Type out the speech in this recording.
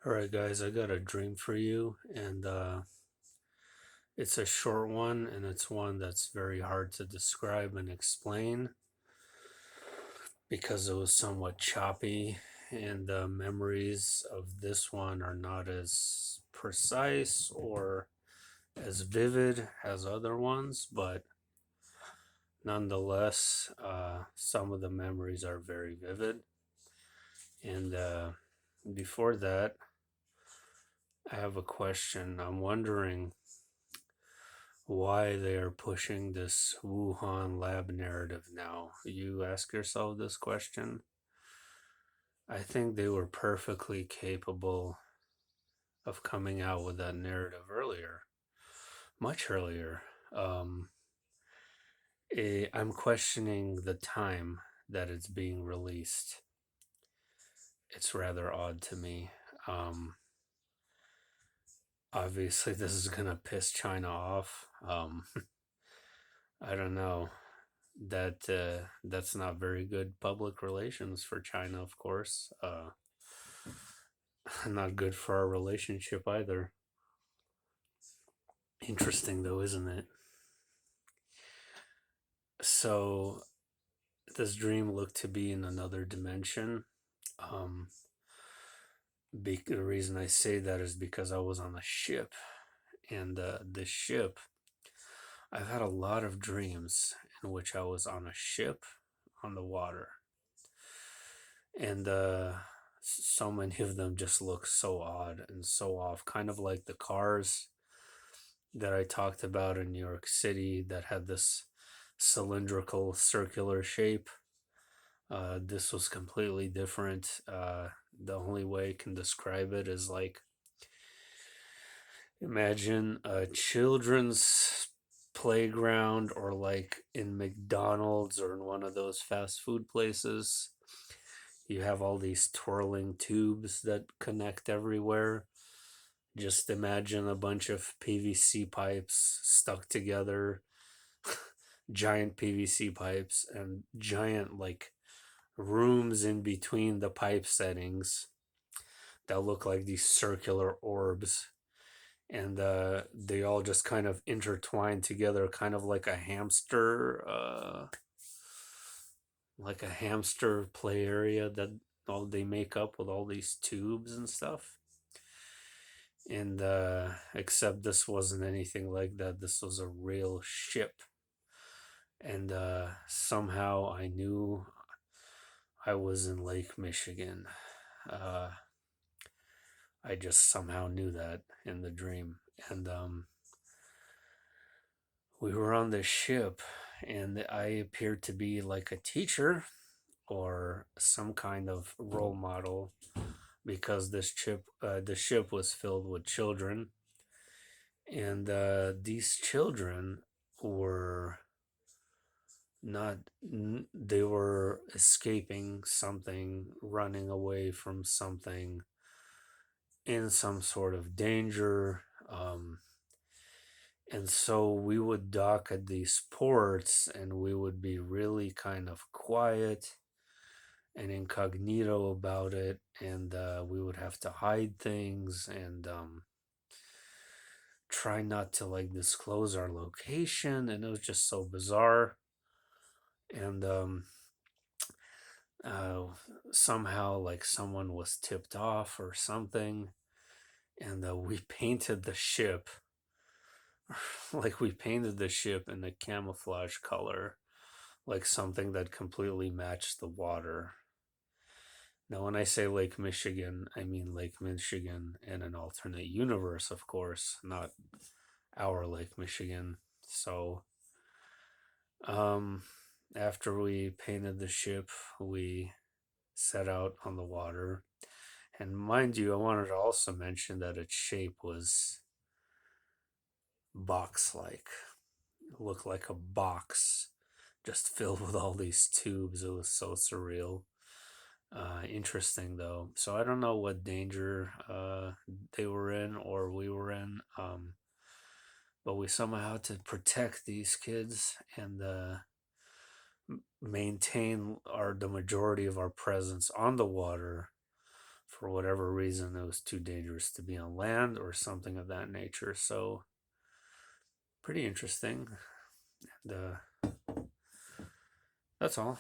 All right, guys, I got a dream for you, and it's a short one, and it's one that's very hard to describe and explain because it was somewhat choppy, and the memories of this one are not as precise or as vivid as other ones, but nonetheless, some of the memories are very vivid. And before that, I have a question. I'm wondering why they are pushing this Wuhan lab narrative now. You ask yourself this question. I think they were perfectly capable of coming out with that narrative earlier, much earlier. Um, I'm questioning the time that it's being released. It's rather odd to me. Um, Obviously, this is gonna piss China off. I don't know. That's not very good public relations for China, of course. Not good for our relationship either. Interesting though, isn't it? So this dream looked to be in another dimension. Um, the reason I say that is because I was on a ship, and this ship, I've had a lot of dreams in which I was on a ship on the water, and so many of them just look so odd and so off, kind of like the cars that I talked about in New York City that had this cylindrical circular shape. This was completely different. The only way I can describe it is like imagine a children's playground or like in McDonald's or in one of those fast food places. You have all these twirling tubes that connect everywhere. Just imagine a bunch of PVC pipes stuck together, giant PVC pipes, and giant like rooms in between the pipe settings that look like these circular orbs. And they all just kind of intertwine together, kind of like a hamster play area that all they make up with all these tubes and stuff. And except this wasn't anything like that. This was a real ship, and somehow I knew I was in Lake Michigan. Uh, I just somehow knew that in the dream, and we were on this ship, and I appeared to be like a teacher or some kind of role model because the ship was filled with children, and these children were not they were escaping something, running away from something, in some sort of danger. And so we would dock at these ports and we would be really kind of quiet and incognito about it, and we would have to hide things and try not to like disclose our location, and it was just so bizarre. And uh, somehow like someone was tipped off or something, and we painted the ship like we painted the ship in a camouflage color, like something that completely matched the water. Now when I say Lake Michigan, I mean Lake Michigan in an alternate universe, of course, not our Lake Michigan. So um after we painted the ship, we set out on the water. And mind you, I wanted to also mention that its shape was box like. It looked like a box just filled with all these tubes. It was so surreal. Interesting though. So I don't know what danger they were in or we were in, but we somehow had to protect these kids and maintain the majority of our presence on the water for whatever reason, it was too dangerous to be on land or something of that nature. So, pretty interesting. And that's all.